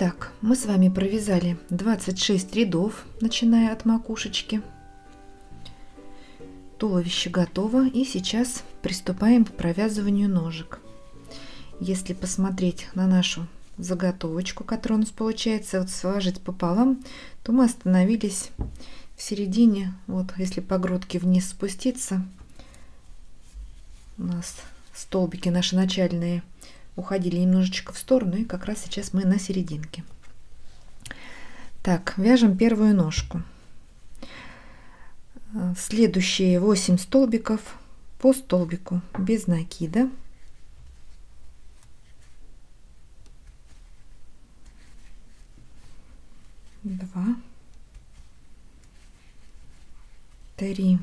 Итак, мы с вами провязали 26 рядов, начиная от макушечки. Туловище готово, и сейчас приступаем к провязыванию ножек. Если посмотреть на нашу заготовочку, которая у нас получается, вот сложить пополам, то мы остановились в середине. Вот если по грудке вниз спуститься, у нас столбики наши начальные уходили немножечко в сторону, и как раз сейчас мы на серединке. Так, вяжем первую ножку. Следующие 8 столбиков по столбику без накида. Два, три,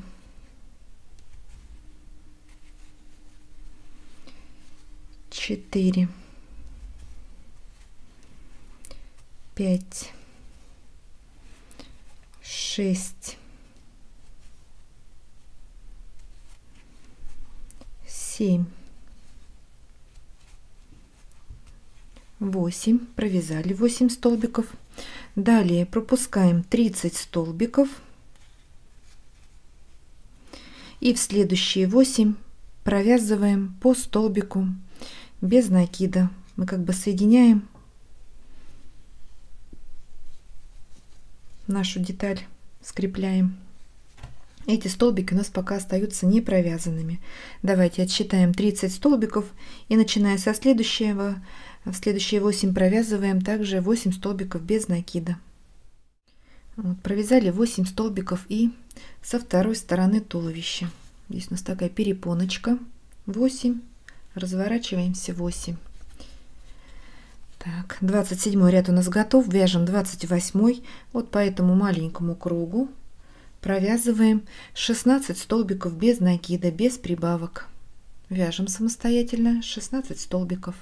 четыре, пять, шесть, семь, 8. Провязали 8 столбиков. Далее пропускаем 30 столбиков. И в следующие 8 провязываем по столбику без накида. Мы как бы соединяем нашу деталь, скрепляем. Эти столбики у нас пока остаются не провязанными. Давайте отсчитаем 30 столбиков и начиная со следующего, в следующие 8 провязываем также 8 столбиков без накида. Вот, провязали 8 столбиков и со второй стороны туловища. Здесь у нас такая перепоночка. 8, разворачиваемся 8. Так, 27 ряд у нас готов. Вяжем 28. Вот по этому маленькому кругу провязываем 16 столбиков без накида, без прибавок. Вяжем самостоятельно 16 столбиков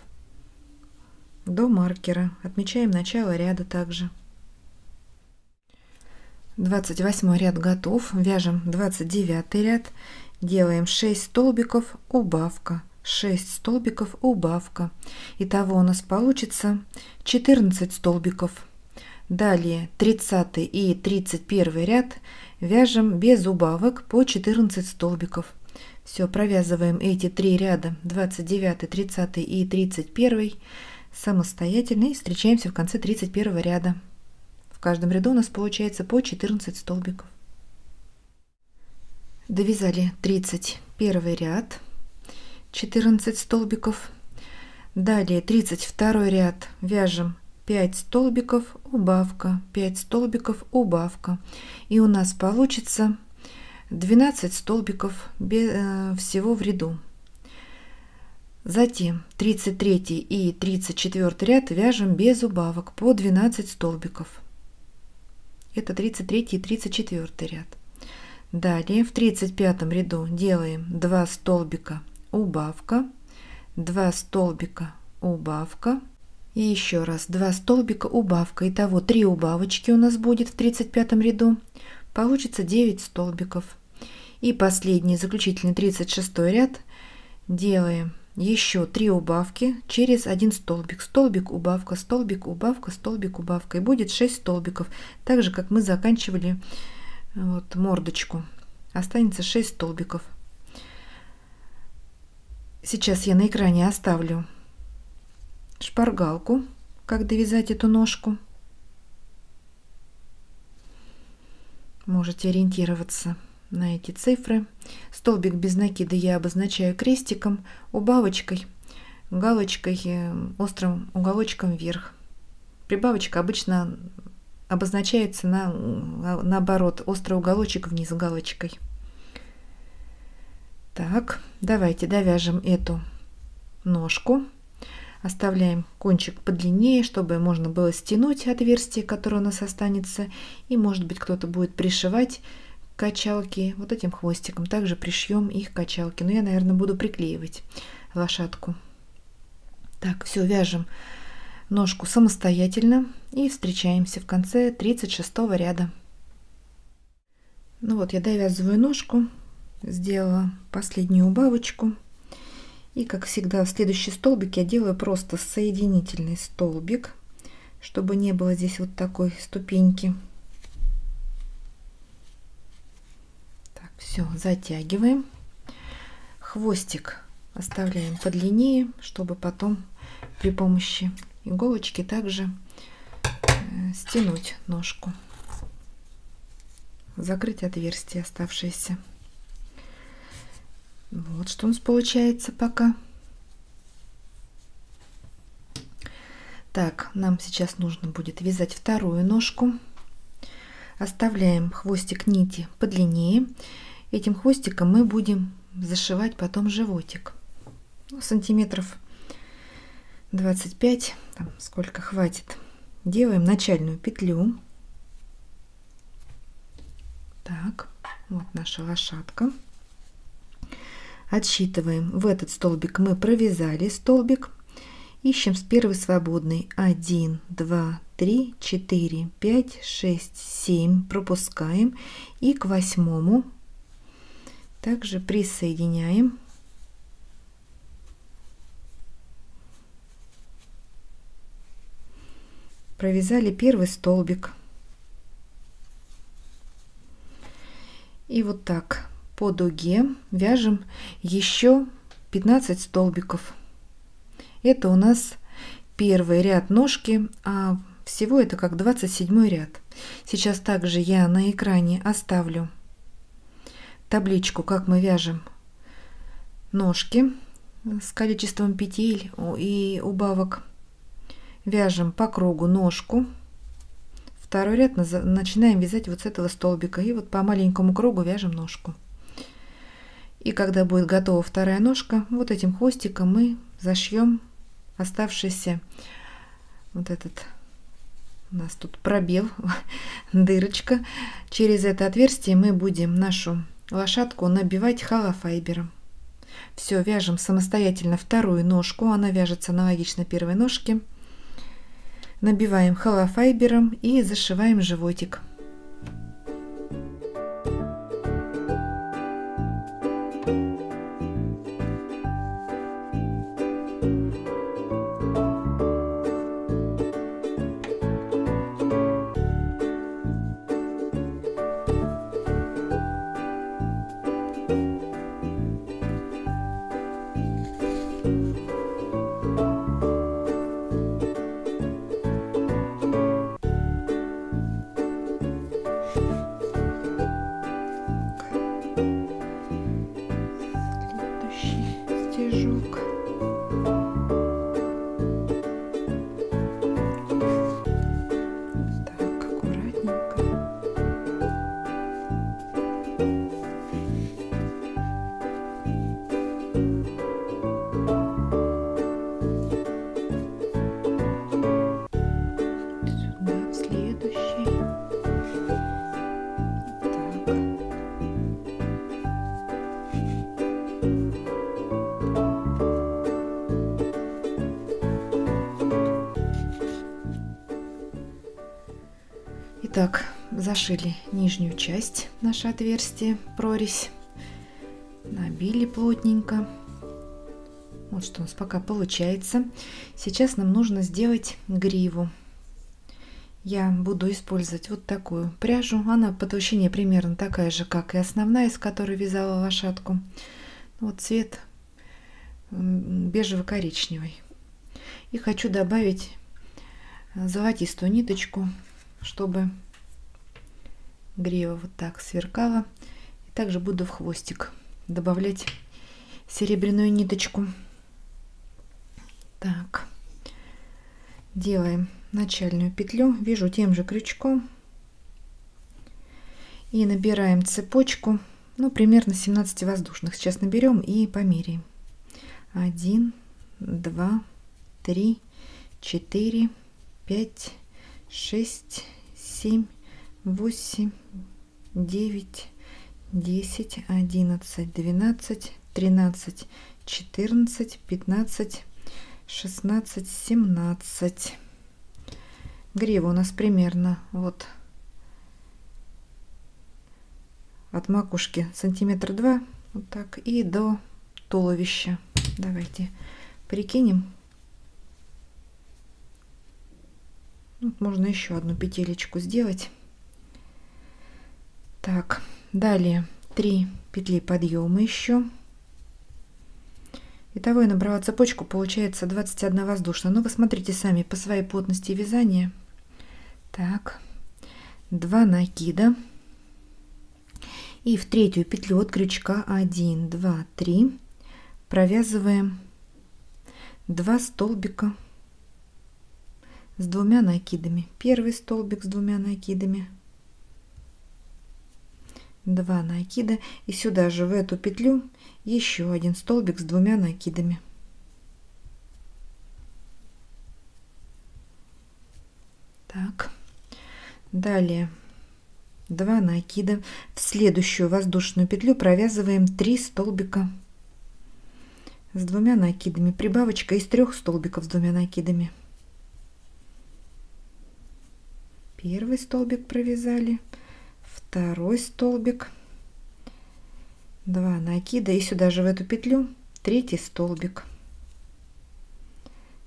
до маркера. Отмечаем начало ряда также. 28 ряд готов. Вяжем 29 ряд. Делаем 6 столбиков, убавка, 6 столбиков, убавка. Итого у нас получится 14 столбиков. Далее 30 и 31 ряд вяжем без убавок по 14 столбиков. Все, провязываем эти 3 ряда, 29, 30 и 31 самостоятельно, и встречаемся в конце 31 ряда. В каждом ряду у нас получается по 14 столбиков. Довязали 31 ряд, 14 столбиков. Далее 32 ряд вяжем 5 столбиков, убавка, 5 столбиков, убавка. И у нас получится 12 столбиков всего в ряду. Затем 33 и 34 ряд вяжем без убавок по 12 столбиков. Это 33 и 34 ряд. Далее в 35 ряду делаем 2 столбика, убавка, 2 столбика, убавка. И еще раз 2 столбика, убавка. Итого 3 убавочки у нас будет в 35 ряду. Получится 9 столбиков. И последний, заключительный 36 ряд делаем еще 3 убавки через 1 столбик. Столбик, убавка, столбик, убавка, столбик, убавка. И будет 6 столбиков. Так же, как мы заканчивали вот мордочку. Останется 6 столбиков. Сейчас я на экране оставлю шпаргалку, как довязать эту ножку. Можете ориентироваться на эти цифры. Столбик без накида я обозначаю крестиком, убавочкой, галочкой, острым уголочком вверх. Прибавочка обычно обозначается наоборот, острый уголочек вниз галочкой. Так, давайте довяжем эту ножку. Оставляем кончик подлиннее, чтобы можно было стянуть отверстие, которое у нас останется. И, может быть, кто-то будет пришивать качалки вот этим хвостиком. Также пришьем их качалки. Но я, наверное, буду приклеивать лошадку. Так, все, вяжем ножку самостоятельно и встречаемся в конце 36 ряда. Ну вот, я довязываю ножку, сделала последнюю убавочку. И, как всегда, в следующий столбик я делаю просто соединительный столбик чтобы не было здесь вот такой ступеньки. Так, все, затягиваем. Хвостик оставляем подлиннее, чтобы потом при помощи иголочки также стянуть ножку, закрыть отверстие оставшееся. Вот что у нас получается пока. Так, нам сейчас нужно будет вязать вторую ножку. Оставляем хвостик нити подлиннее. Этим хвостиком мы будем зашивать потом животик. Ну, сантиметров 25, там, сколько хватит. Делаем начальную петлю. Так, вот наша лошадка. Отсчитываем. В этот столбик мы провязали столбик. Ищем с первой свободной 1, 2, 3, 4, 5, 6, 7. Пропускаем. И к 8 также присоединяем. Провязали первый столбик. И вот так по дуге вяжем еще 15 столбиков. Это у нас первый ряд ножки, а всего это как 27 ряд. Сейчас также я на экране оставлю табличку, как мы вяжем ножки с количеством петель и убавок. Вяжем по кругу ножку. Второй ряд начинаем вязать вот с этого столбика. И вот по маленькому кругу вяжем ножку. И когда будет готова вторая ножка, вот этим хвостиком мы зашьем оставшийся вот этот, у нас тут пробел, дырочка. Через это отверстие мы будем нашу лошадку набивать холофайбером. Все, вяжем самостоятельно вторую ножку. Она вяжется аналогично первой ножке. Набиваем холофайбером и зашиваем животик. Стежок. Так, аккуратненько. Сюда, в следующий. Так. Итак, зашили нижнюю часть, наше отверстие, прорезь, набили плотненько. Вот что у нас пока получается. Сейчас нам нужно сделать гриву. Я буду использовать вот такую пряжу. Она по толщине примерно такая же, как и основная, из которой вязала лошадку. Вот цвет бежево-коричневый. И хочу добавить золотистую ниточку, чтобы грива вот так сверкала. И также буду в хвостик добавлять серебряную ниточку. Так, делаем начальную петлю, вяжу тем же крючком и набираем цепочку, ну, примерно 17 воздушных. Сейчас наберем и померяем. 1, 2, 3, 4, 5, 6, 7, 8, 9, 10, 11, 12, 13, 14, 15, 16, 17. Грива у нас примерно вот от макушки сантиметра 2, вот так, и до туловища. Давайте прикинем. Вот можно еще одну петелечку сделать. Так, далее 3 петли подъема еще. Итого я набрала цепочку, получается 21 воздушная. Но вы смотрите сами по своей плотности вязания. Так, 2 накида. И в третью петлю от крючка 1, 2, 3 провязываем 2 столбика с 2 накидами. Первый столбик с 2 накидами, 2 накида, и сюда же в эту петлю еще один столбик с 2 накидами. Так, далее 2 накида. В следующую воздушную петлю провязываем 3 столбика с 2 накидами. Прибавочка из 3 столбиков с 2 накидами. Первый столбик провязали, второй столбик, 2 накида, и сюда же в эту петлю третий столбик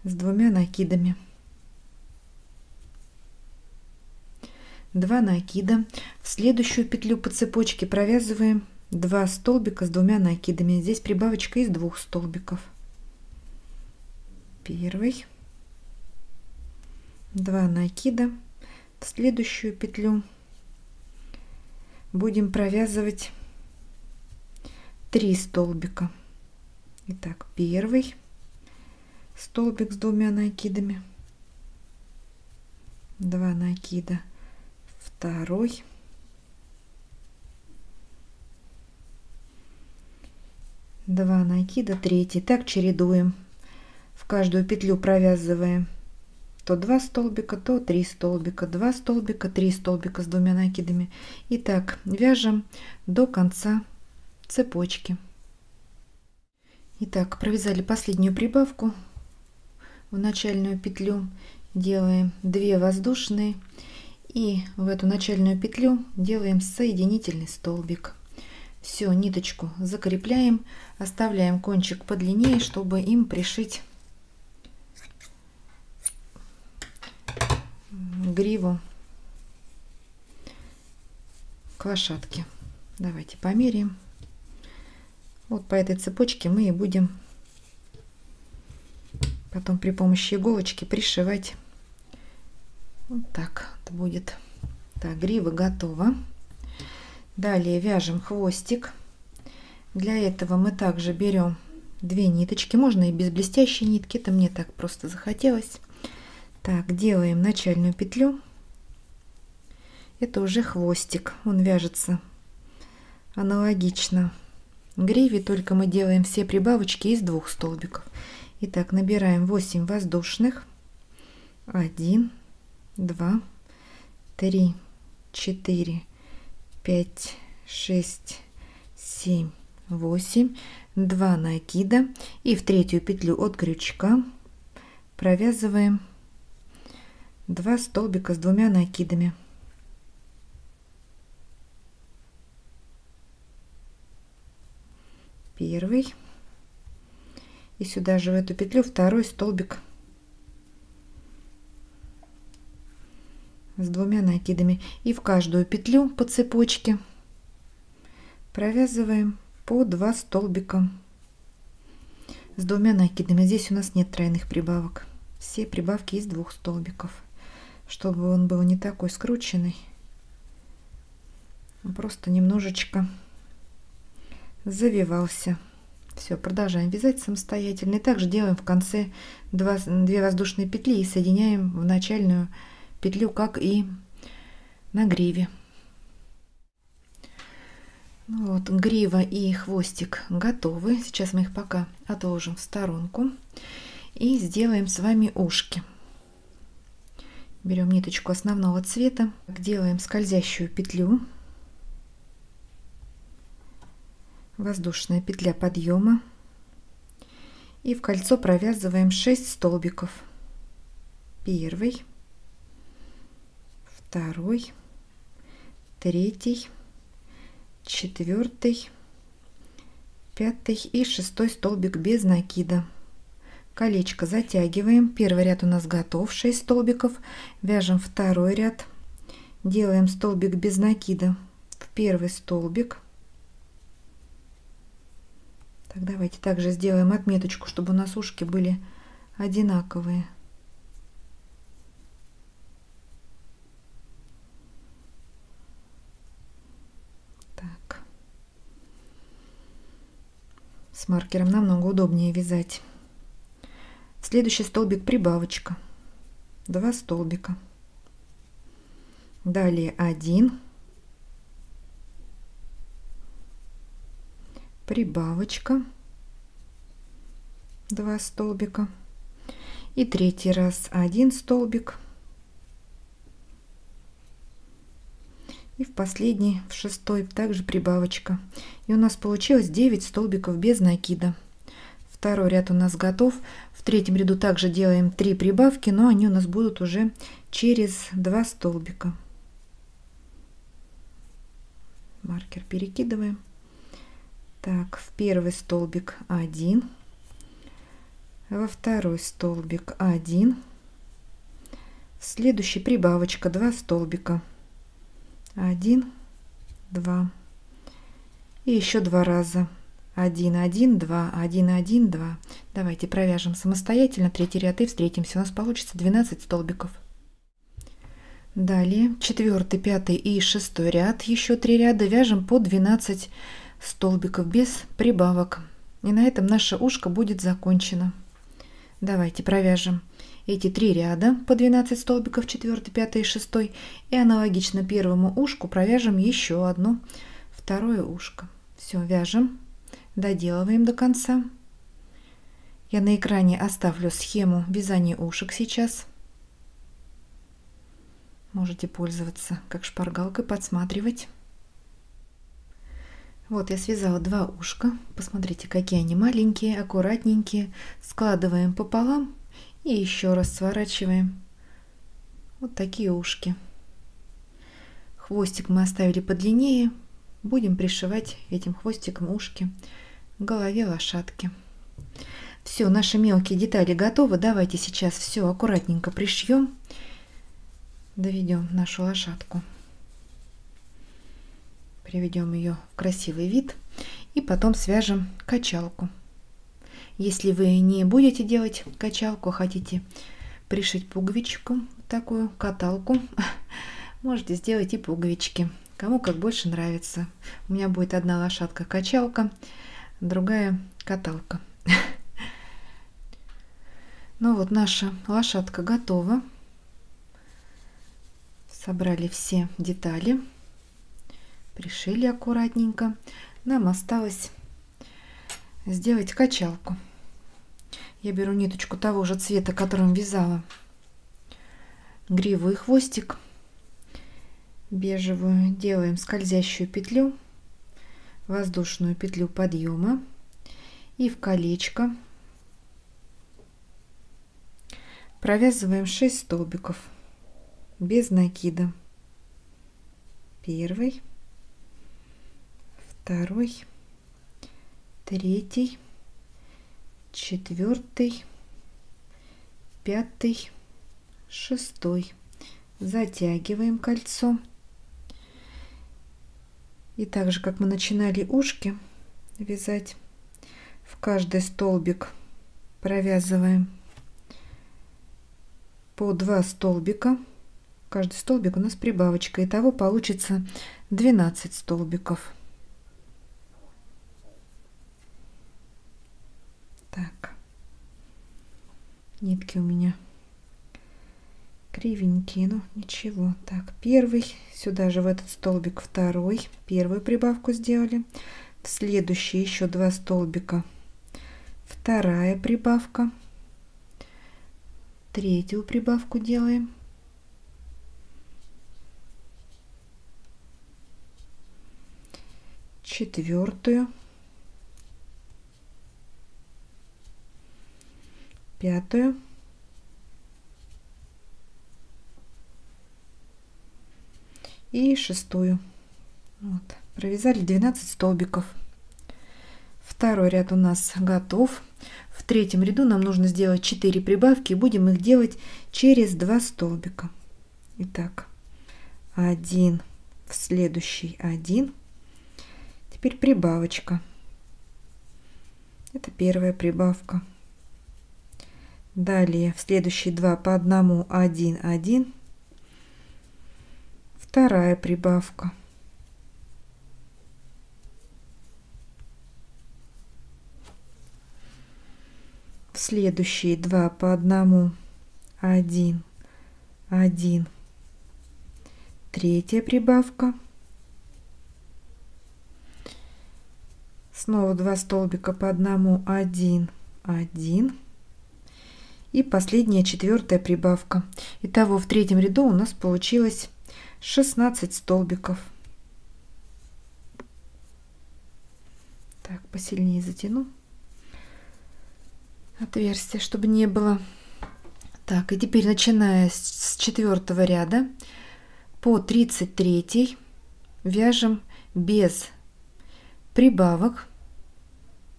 с 2 накидами. 2 накида. В следующую петлю по цепочке провязываем 2 столбика с 2 накидами. Здесь прибавочка из 2 столбиков. Первый, 2 накида. В следующую петлю будем провязывать 3 столбика. Итак, первый столбик с 2 накидами, 2 накида, второй, два накида, третий. Так чередуем. В каждую петлю провязываем то 2 столбика, то 3 столбика, 2 столбика, 3 столбика с 2 накидами. И так вяжем до конца цепочки. Итак, провязали последнюю прибавку в начальную петлю, делаем 2 воздушные, и в эту начальную петлю делаем соединительный столбик. Все, ниточку закрепляем, оставляем кончик подлиннее, чтобы им пришить гриву к лошадке. Давайте померяем. Вот по этой цепочке мы и будем потом при помощи иголочки пришивать. Вот так это будет. Так, грива готова. Далее вяжем хвостик. Для этого мы также берем 2 ниточки. Можно и без блестящей нитки, это мне так просто захотелось. Так, делаем начальную петлю. Это уже хвостик. Он вяжется аналогично гриве, только мы делаем все прибавочки из 2 столбиков. Итак, набираем 8 воздушных. 1, 2, 3, 4, 5, 6, 7, 8. 2 накида. И в третью петлю от крючка провязываем 2 столбика с 2 накидами. Первый, и сюда же в эту петлю второй столбик с 2 накидами, и в каждую петлю по цепочке провязываем по 2 столбика с 2 накидами. Здесь у нас нет тройных прибавок, все прибавки из 2 столбиков, чтобы он был не такой скрученный, просто немножечко завивался. Все, продолжаем вязать самостоятельно. И также делаем в конце 2 воздушные петли и соединяем в начальную петлю, как и на гриве. Вот, грива и хвостик готовы. Сейчас мы их пока отложим в сторонку и сделаем с вами ушки. Берем ниточку основного цвета, делаем скользящую петлю, воздушная петля подъема, и в кольцо провязываем 6 столбиков. Первый, второй, третий, четвертый, пятый и 6 столбик без накида. колечко затягиваем. Первый ряд у нас готов, 6 столбиков. Вяжем второй ряд. Делаем столбик без накида в первый столбик. Так, давайте также сделаем отметочку, чтобы у нас ушки были одинаковые. Так. С маркером намного удобнее вязать. Следующий столбик прибавочка. 2 столбика. Далее 1. Прибавочка. 2 столбика. И третий раз 1 столбик. И в последний, в шестой, также прибавочка. И у нас получилось 9 столбиков без накида. Второй ряд у нас готов. В третьем ряду также делаем 3 прибавки, но они у нас будут уже через 2 столбика. Маркер перекидываем. Так, в первый столбик 1, во второй столбик 1, в следующий прибавочка 2 столбика. 1, 2. И еще 2 раза. 1, 1, 2, 1, 1, 2. Давайте провяжем самостоятельно третий ряд и встретимся. У нас получится 12 столбиков. Далее 4, 5 и 6 ряд. Еще 3 ряда вяжем по 12 столбиков без прибавок. И на этом наше ушко будет закончено. Давайте провяжем эти 3 ряда по 12 столбиков, 4, 5 и 6. И аналогично первому ушку провяжем еще одно второе ушко. Все, вяжем, доделываем до конца. Я на экране оставлю схему вязания ушек сейчас. Можете пользоваться как шпаргалкой, подсматривать. Вот я связала 2 ушка. Посмотрите, какие они маленькие, аккуратненькие. Складываем пополам и еще раз сворачиваем. Вот такие ушки. Хвостик мы оставили подлиннее. Будем пришивать этим хвостиком ушки к голове лошадки. Все, наши мелкие детали готовы. Давайте сейчас все аккуратненько пришьем. Доведем нашу лошадку. Приведем ее в красивый вид. И потом свяжем качалку. Если вы не будете делать качалку, хотите пришить пуговичку, такую каталку, можете сделать и пуговички. Кому как больше нравится. У меня будет одна лошадка качалка, другая каталка. Ну вот наша лошадка готова. Собрали все детали, пришили аккуратненько. Нам осталось сделать качалку. Я беру ниточку того же цвета, которым вязала гриву и хвостик. Бежевую делаем скользящую петлю, воздушную петлю подъема и в колечко провязываем 6 столбиков без накида. Первый, второй, третий, 4, 5, 6. Затягиваем кольцо. И так же, как мы начинали ушки вязать, в каждый столбик провязываем по 2 столбика. Каждый столбик у нас прибавочка. Итого получится 12 столбиков. Так. Нитки у меня кривенькие, но ничего. Так, первый, сюда же в этот столбик второй, первую прибавку сделали. В следующий еще 2 столбика, вторая прибавка, третью прибавку делаем. Четвертую, 5, и 6. Вот, провязали 12 столбиков. Второй ряд у нас готов. В третьем ряду нам нужно сделать 4 прибавки, и будем их делать через 2 столбика. Итак, 1, в следующий 1. Теперь прибавочка. Это первая прибавка. Далее в следующие 2 по 1, 1, 1. Вторая прибавка. В следующие 2 по 1, 1, 1. Третья прибавка. Снова 2 столбика по 1, 1, 1. И последняя, четвертая прибавка. Итого в третьем ряду у нас получилось 16 столбиков. Так, посильнее затяну отверстие, чтобы не было. Так, и теперь, начиная с 4-го ряда по 33 вяжем без прибавок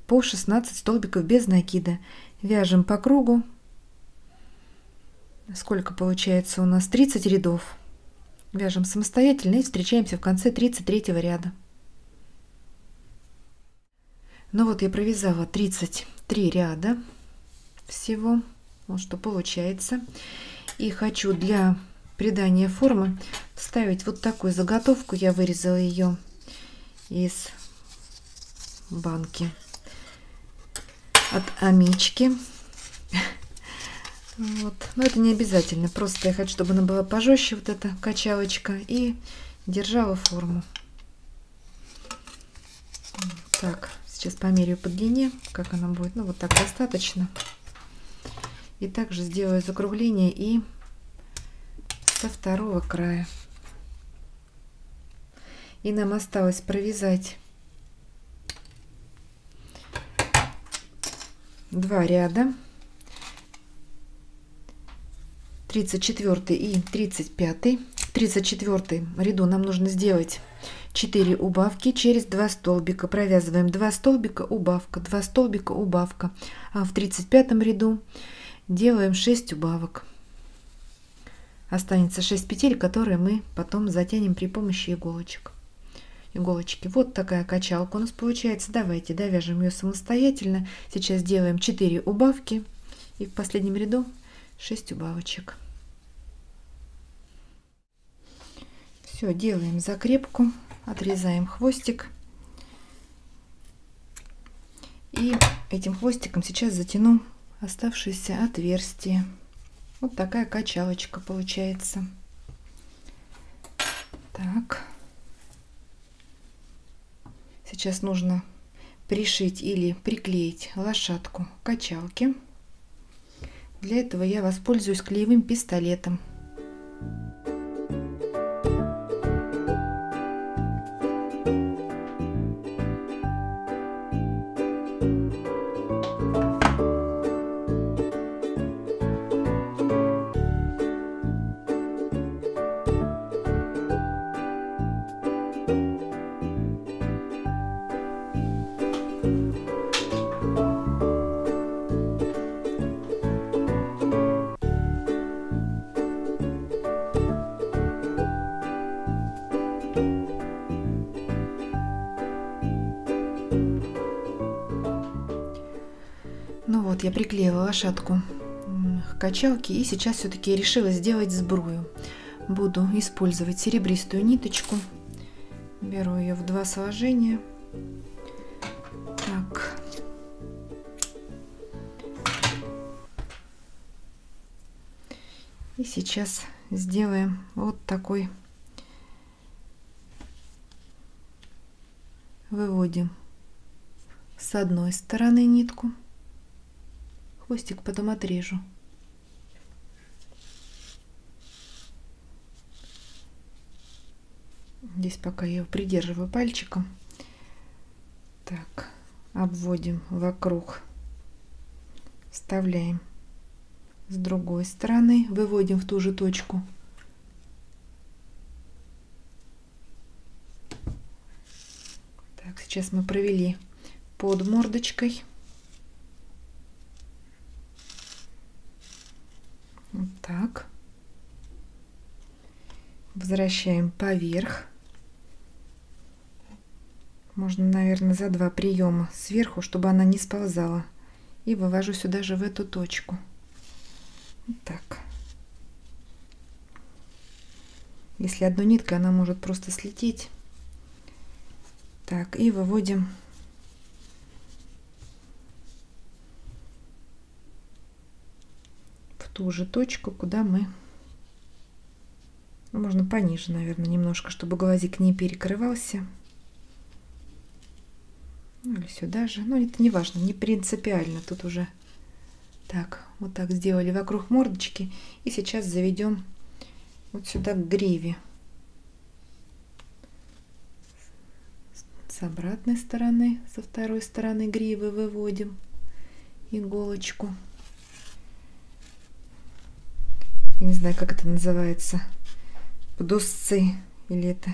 по 16 столбиков без накида. Вяжем по кругу. Сколько получается у нас? 30 рядов. Вяжем самостоятельно и встречаемся в конце 33 ряда. Ну вот я провязала 33 ряда всего. Вот что получается. И хочу для придания формы вставить вот такую заготовку. Я вырезала ее из банки от Амички. Вот. Но это не обязательно. Просто я хочу, чтобы она была пожестче, вот эта качалочка, и держала форму. Так, сейчас померяю по длине, как она будет. Ну, вот так достаточно. И также сделаю закругление и со второго края. И нам осталось провязать 2 ряда. 34 и 35. В 34 ряду нам нужно сделать 4 убавки через 2 столбика. Провязываем 2 столбика, убавка, 2 столбика, убавка. А в 35 ряду делаем 6 убавок. Останется 6 петель, которые мы потом затянем при помощи иголочки. Вот такая качалка у нас получается. Давайте довяжем ее самостоятельно. Сейчас делаем 4 убавки и в последнем ряду 6 убавочек. Все, делаем закрепку, отрезаем хвостик. И этим хвостиком сейчас затяну оставшееся отверстие. Вот такая качалочка получается. Так. Сейчас нужно пришить или приклеить лошадку к качалке. Для этого я воспользуюсь клеевым пистолетом. Ну вот, я приклеила лошадку к качалке, и сейчас все-таки решила сделать сбрую. Буду использовать серебристую ниточку. Беру ее в 2 сложения. Так. И сейчас сделаем вот такой. Выводим с одной стороны нитку. Хвостик потом отрежу. Здесь пока я его придерживаю пальчиком. Так, обводим вокруг, вставляем с другой стороны, выводим в ту же точку. Так, сейчас мы провели под мордочкой. возвращаем поверх. Можно, наверное, за 2 приема сверху, чтобы она не сползала. И вывожу сюда же в эту точку. Вот так. Если одной ниткой, она может просто слететь. Так, и выводим в ту же точку, куда мы... Ну, можно пониже, наверное, немножко, чтобы глазик не перекрывался. Ну, или сюда же. Но это не важно, не принципиально. Тут уже так, вот так сделали вокруг мордочки. И сейчас заведем вот сюда к гриве. С обратной стороны, со второй стороны гривы выводим иголочку. Я не знаю, как это называется. Подусцы или это...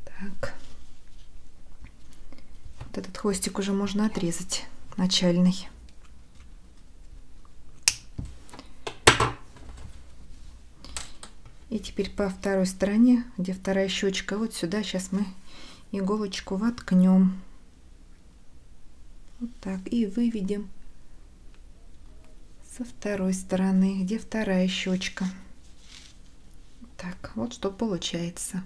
Так. Вот этот хвостик уже можно отрезать, начальный. И теперь по второй стороне, где вторая щечка, вот сюда сейчас мы иголочку воткнем. Вот так. И выведем со второй стороны, где вторая щечка. Так, вот что получается.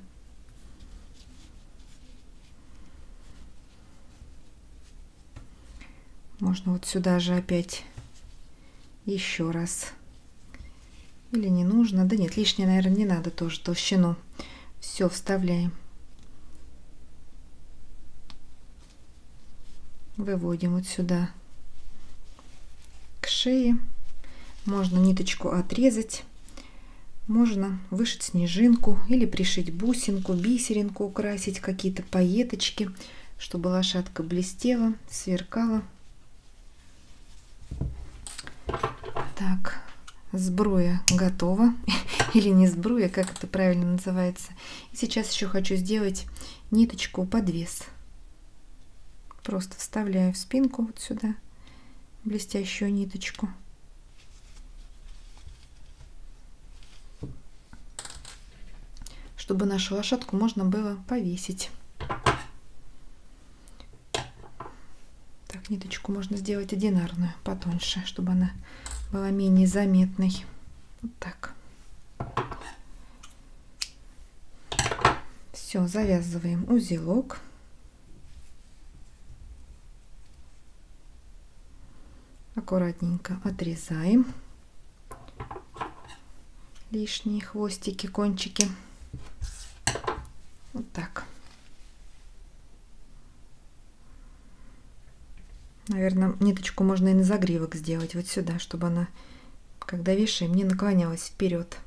Можно вот сюда же опять еще раз. Или не нужно? Да нет, лишнее, наверное, не надо тоже толщину. Все вставляем. Выводим вот сюда к шее. Можно ниточку отрезать. Можно вышить снежинку или пришить бусинку, бисеринку украсить, какие-то пайеточки, чтобы лошадка блестела, сверкала. Так. Сбруя готова, или не сбруя, как это правильно называется. И сейчас еще хочу сделать ниточку подвес. Просто вставляю в спинку вот сюда блестящую ниточку. Чтобы нашу лошадку можно было повесить. Так, ниточку можно сделать одинарную, потоньше, чтобы она была менее заметной. Вот так. Все, завязываем узелок. Аккуратненько отрезаем лишние хвостики, кончики. Вот так. Наверное, ниточку можно и на загривок сделать вот сюда, чтобы она, когда вешаем, не наклонялась вперед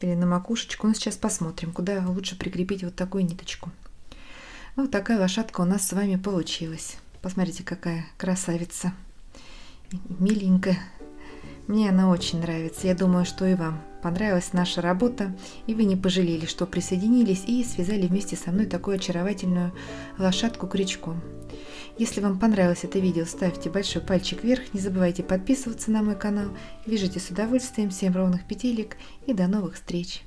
или на макушечку. Ну, сейчас посмотрим, куда лучше прикрепить вот такую ниточку. Вот такая лошадка у нас с вами получилась. Посмотрите, какая красавица. Миленькая. Мне она очень нравится. Я думаю, что и вам понравилась наша работа, и вы не пожалели, что присоединились и связали вместе со мной такую очаровательную лошадку крючком. Если вам понравилось это видео, ставьте большой пальчик вверх, не забывайте подписываться на мой канал. Вяжите с удовольствием, всем ровных петелек и до новых встреч!